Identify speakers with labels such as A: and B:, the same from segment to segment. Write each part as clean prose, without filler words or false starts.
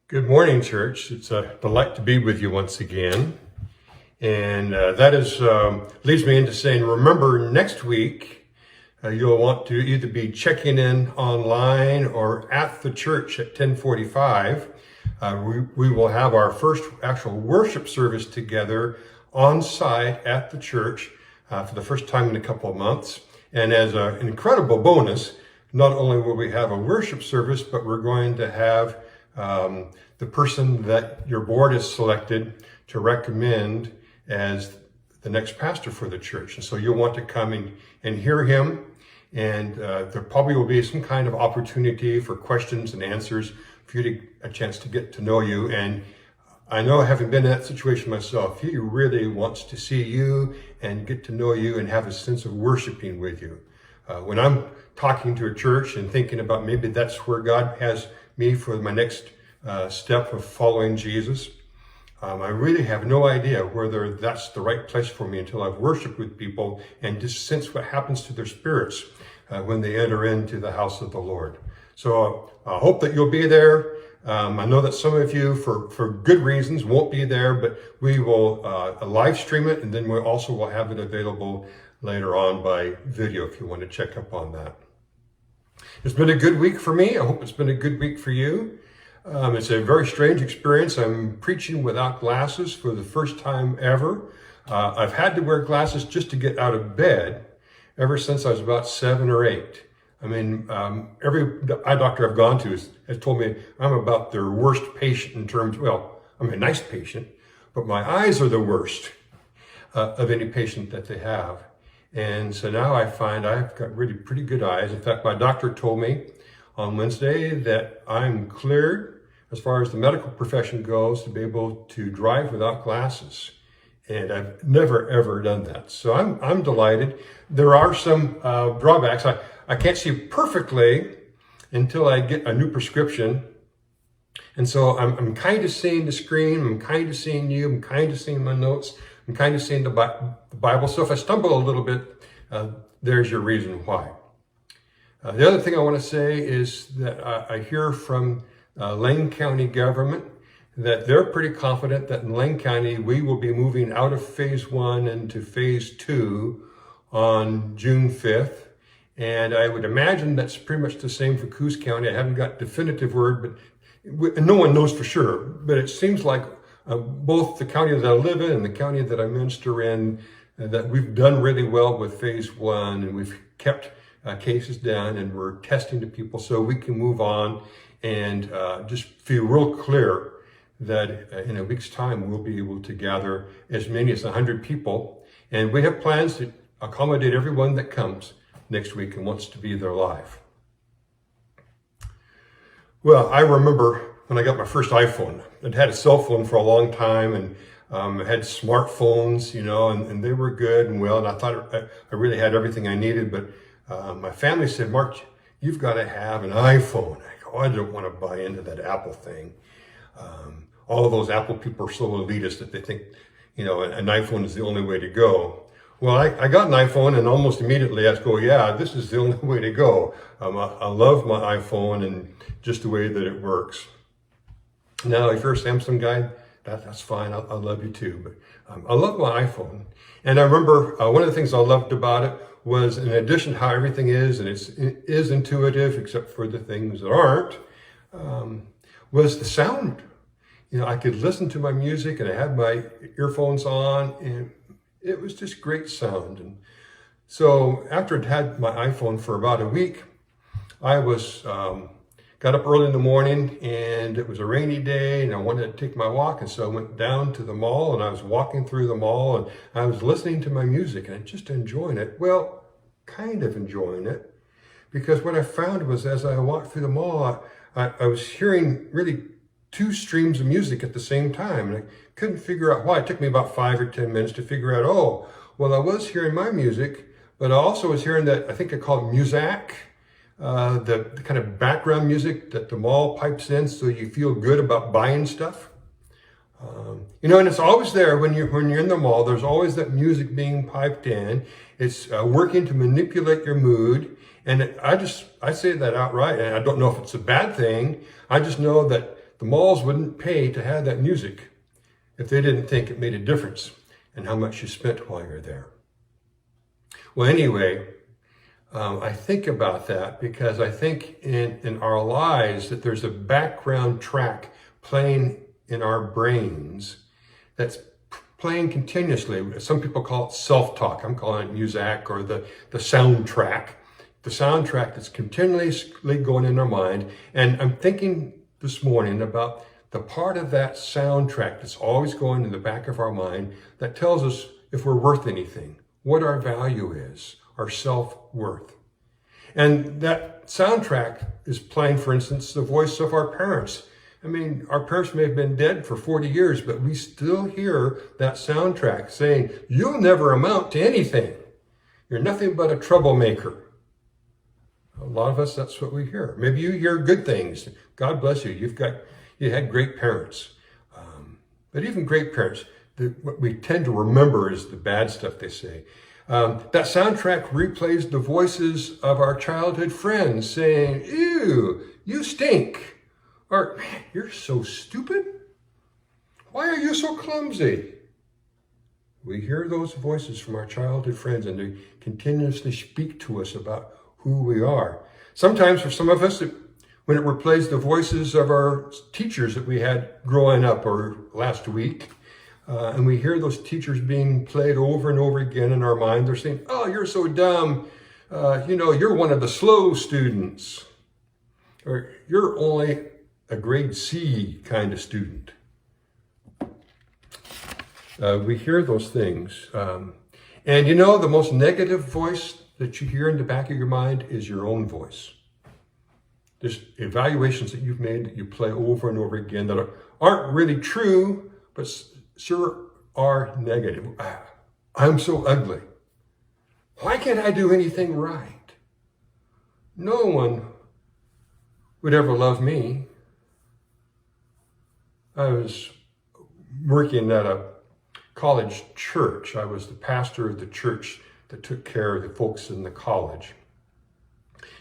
A: Good morning, church. It's a delight to be with you once again. And leads me into saying, remember next week, you'll want to either be checking in online or at the church at 10:45. We will have our first actual worship service together on site at the church for the first time in a couple of months. And as an incredible bonus, not only will we have a worship service, but we're going to have the person that your board has selected to recommend as the next pastor for the church. And so you'll want to come and hear him. And there probably will be some kind of opportunity for questions and answers for you to a chance to get to know you. And I know, having been in that situation myself, he really wants to see you and get to know you and have a sense of worshiping with you. When I'm talking to a church and thinking about maybe that's where God has me for my next step of following Jesus, I really have no idea whether that's the right place for me until I've worshiped with people and just sense what happens to their spirits when they enter into the house of the Lord. So I hope that you'll be there. I know that some of you, for good reasons, won't be there, but we will live stream it, and then we also will have it available later on by video if you want to check up on that. It's been a good week for me. I hope it's been a good week for you. It's a very strange experience. I'm preaching without glasses for the first time ever. I've had to wear glasses just to get out of bed ever since I was about 7 or 8. I mean, every eye doctor I've gone to has told me I'm about their worst patient in terms, well, I'm a nice patient, but my eyes are the worst of any patient that they have. And so now I find I've got really pretty good eyes. In fact, my doctor told me on Wednesday that I'm cleared as far as the medical profession goes to be able to drive without glasses. And I've never, ever done that. So I'm delighted. There are some drawbacks. I can't see perfectly until I get a new prescription. And so I'm kind of seeing the screen. I'm kind of seeing you. I'm kind of seeing my notes. I'm kind of seeing the Bible. So if I stumble a little bit, there's your reason why. The other thing I want to say is that I hear from Lane County government that they're pretty confident that in Lane County, we will be moving out of phase 1 into phase 2 on June 5th. And I would imagine that's pretty much the same for Coos County. I haven't got definitive word, but no one knows for sure. But it seems like both the county that I live in and the county that I minister in, that we've done really well with phase 1, and we've kept cases down, and we're testing to people so we can move on and just feel real clear that in a week's time we'll be able to gather as many as 100 people. And we have plans to accommodate everyone that comes next week and wants to be there live. Well, I remember when I got my first iPhone. I'd had a cell phone for a long time, and I had smartphones, and they were good and well, and I thought I really had everything I needed. But my family said, "Mark, you've got to have an iPhone." I go, "I don't want to buy into that Apple thing." All of those Apple people are so elitist that they think, an iPhone is the only way to go. Well, I got an iPhone, and almost immediately I go, yeah, this is the only way to go. I love my iPhone and just the way that it works. Now, if you're a Samsung guy, that's fine. I love you too. But I love my iPhone. And I remember one of the things I loved about it was, in addition to how everything is, and it is intuitive except for the things that aren't, was the sound. I could listen to my music, and I had my earphones on, and it was just great sound. And so after I'd had my iPhone for about a week, I got up early in the morning, and it was a rainy day, and I wanted to take my walk. And so I went down to the mall, and I was walking through the mall, and I was listening to my music and just enjoying it. Well, kind of enjoying it, because what I found was, as I walked through the mall, I was hearing really 2 streams of music at the same time. And I couldn't figure out why. It took me about 5 or 10 minutes to figure out, I was hearing my music, but I also was hearing that, I think I call it Muzak, the kind of background music that the mall pipes in so you feel good about buying stuff. And it's always there when you're in the mall. There's always that music being piped in. It's working to manipulate your mood. And I say that outright, and I don't know if it's a bad thing. I just know that the malls wouldn't pay to have that music if they didn't think it made a difference in how much you spent while you're there. Well, anyway, I think about that because I think in our lives that there's a background track playing in our brains that's playing continuously. Some people call it self-talk. I'm calling it Muzak, or the soundtrack. The soundtrack that's continuously going in our mind. And I'm thinking this morning about the part of that soundtrack that's always going in the back of our mind that tells us if we're worth anything, what our value is, our self-worth. And that soundtrack is playing, for instance, the voice of our parents. I mean, our parents may have been dead for 40 years, but we still hear that soundtrack saying, you'll never amount to anything. You're nothing but a troublemaker. A lot of us, that's what we hear. Maybe you hear good things. God bless you. You had great parents. But even great parents, what we tend to remember is the bad stuff they say. That soundtrack replays the voices of our childhood friends saying, ew, you stink. Or, man, you're so stupid. Why are you so clumsy? We hear those voices from our childhood friends, and they continuously speak to us about who we are. Sometimes for some of us, when it replays the voices of our teachers that we had growing up or last week, and we hear those teachers being played over and over again in our mind, they're saying, oh, you're so dumb. You're one of the slow students. Or you're only a grade C kind of student. We hear those things. And the most negative voice that you hear in the back of your mind is your own voice. There's evaluations that you've made that you play over and over again that aren't really true, but sure are negative. I'm so ugly. Why can't I do anything right? No one would ever love me. I was working at a college church. I was the pastor of the church that took care of the folks in the college.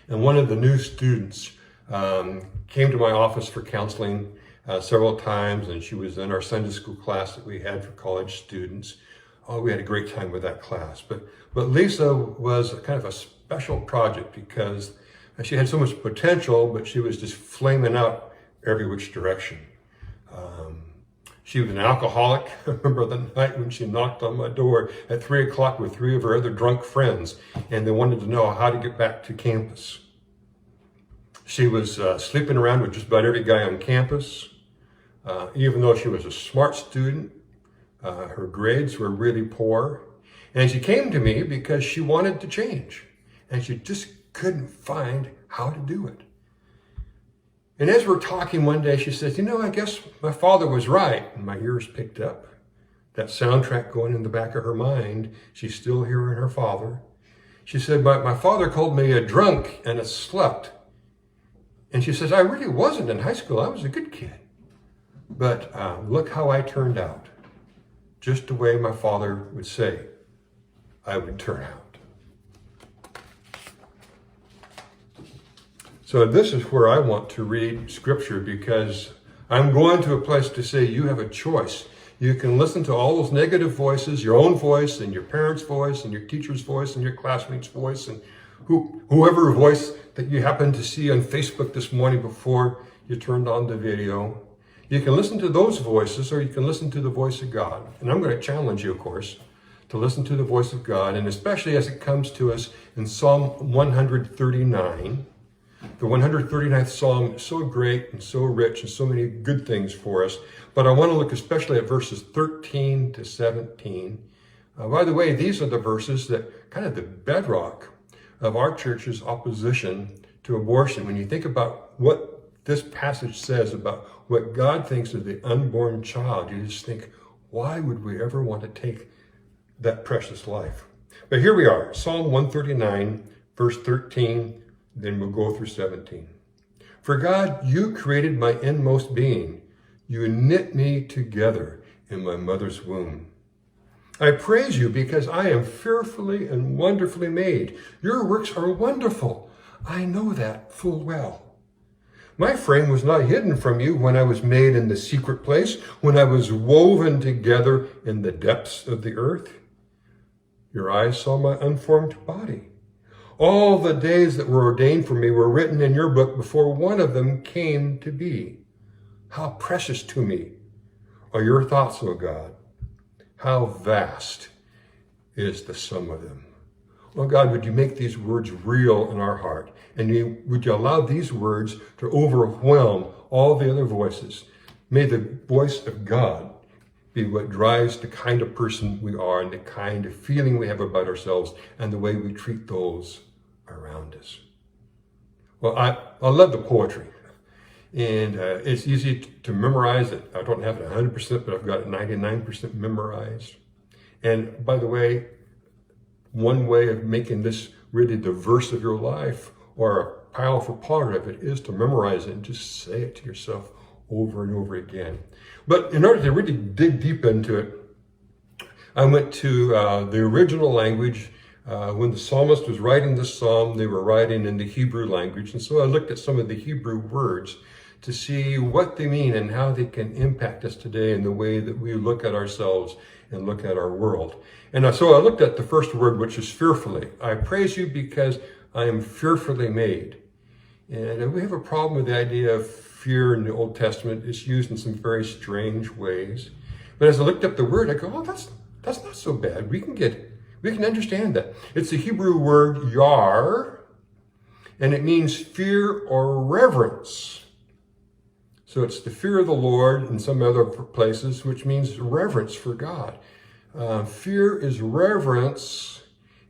A: And one of the new students came to my office for counseling several times, and she was in our Sunday school class that we had for college students. Oh, we had a great time with that class. But Lisa was kind of a special project because she had so much potential, but she was just flaming out every which direction. She was an alcoholic. I remember the night when she knocked on my door at 3 o'clock with 3 of her other drunk friends, and they wanted to know how to get back to campus. She was sleeping around with just about every guy on campus. Even though she was a smart student, her grades were really poor. And she came to me because she wanted to change, and she just couldn't find how to do it. And as we're talking one day, she says, I guess my father was right. And my ears picked up. That soundtrack going in the back of her mind. She's still hearing her father. She said, my father called me a drunk and a slut. And she says, I really wasn't in high school. I was a good kid. But look how I turned out. Just the way my father would say I would turn out. So this is where I want to read scripture, because I'm going to a place to say you have a choice. You can listen to all those negative voices, your own voice and your parents' voice and your teacher's voice and your classmates' voice and whoever voice that you happened to see on Facebook this morning before you turned on the video. You can listen to those voices, or you can listen to the voice of God. And I'm going to challenge you, of course, to listen to the voice of God, and especially as it comes to us in Psalm 139. The 139th Psalm is so great and so rich and so many good things for us. But I want to look especially at verses 13 to 17. By the way, these are the verses that kind of the bedrock of our church's opposition to abortion. When you think about what this passage says about what God thinks of the unborn child, you just think, why would we ever want to take that precious life? But here we are, Psalm 139, verse 13. Then we'll go through 17. For God, you created my inmost being. You knit me together in my mother's womb. I praise you because I am fearfully and wonderfully made. Your works are wonderful. I know that full well. My frame was not hidden from you when I was made in the secret place, when I was woven together in the depths of the earth. Your eyes saw my unformed body. All the days that were ordained for me were written in your book before one of them came to be. How precious to me are your thoughts, O God. How vast is the sum of them. Oh God, would you make these words real in our heart? And would you allow these words to overwhelm all the other voices? May the voice of God be what drives the kind of person we are and the kind of feeling we have about ourselves and the way we treat those around us. Well, I love the poetry. And it's easy to memorize it. I don't have it 100%, but I've got it 99% memorized. And by the way, one way of making this really the verse of your life or a powerful part of it is to memorize it and just say it to yourself over and over again. But in order to really dig deep into it, I went to the original language. When the psalmist was writing this psalm, they were writing in the Hebrew language. And so I looked at some of the Hebrew words to see what they mean and how they can impact us today in the way that we look at ourselves and look at our world. And so I looked at the first word, which is fearfully. I praise you because I am fearfully made. And we have a problem with the idea of fear in the Old Testament. It's used in some very strange ways. But as I looked up the word, I go, oh, that's not so bad. We can understand that. It's the Hebrew word yar, and it means fear or reverence. So it's the fear of the Lord in some other places, which means reverence for God. Fear is reverence.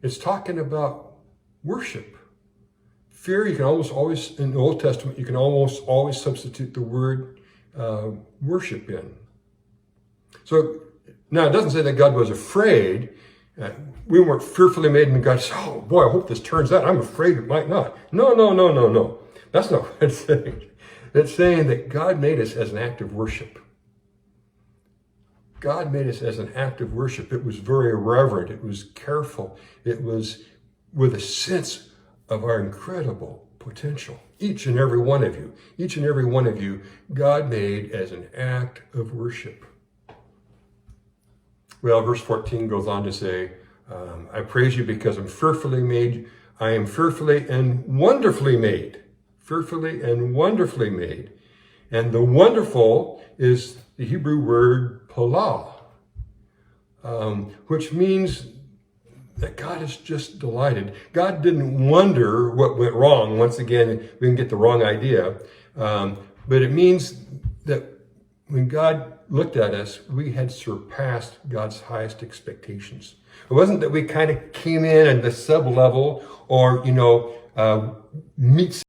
A: It's talking about worship. Fear, you can almost always, in the Old Testament, you can almost always substitute the word worship in. So now it doesn't say that God was afraid. We weren't fearfully made and God said, oh boy, I hope this turns out. I'm afraid it might not. No. That's not what it's saying. It's saying that God made us as an act of worship. God made us as an act of worship. It was very reverent. It was careful. It was with a sense of our incredible potential. Each and every one of you, God made as an act of worship. Well, verse 14 goes on to say, I praise you because I'm fearfully made. I am fearfully and wonderfully made. Fearfully and wonderfully made. And the wonderful is the Hebrew word palah, which means that God is just delighted. God didn't wonder what went wrong. Once again, we can get the wrong idea. But it means that when God looked at us, we had surpassed God's highest expectations. It wasn't that we kind of came in at the sub-level or, meets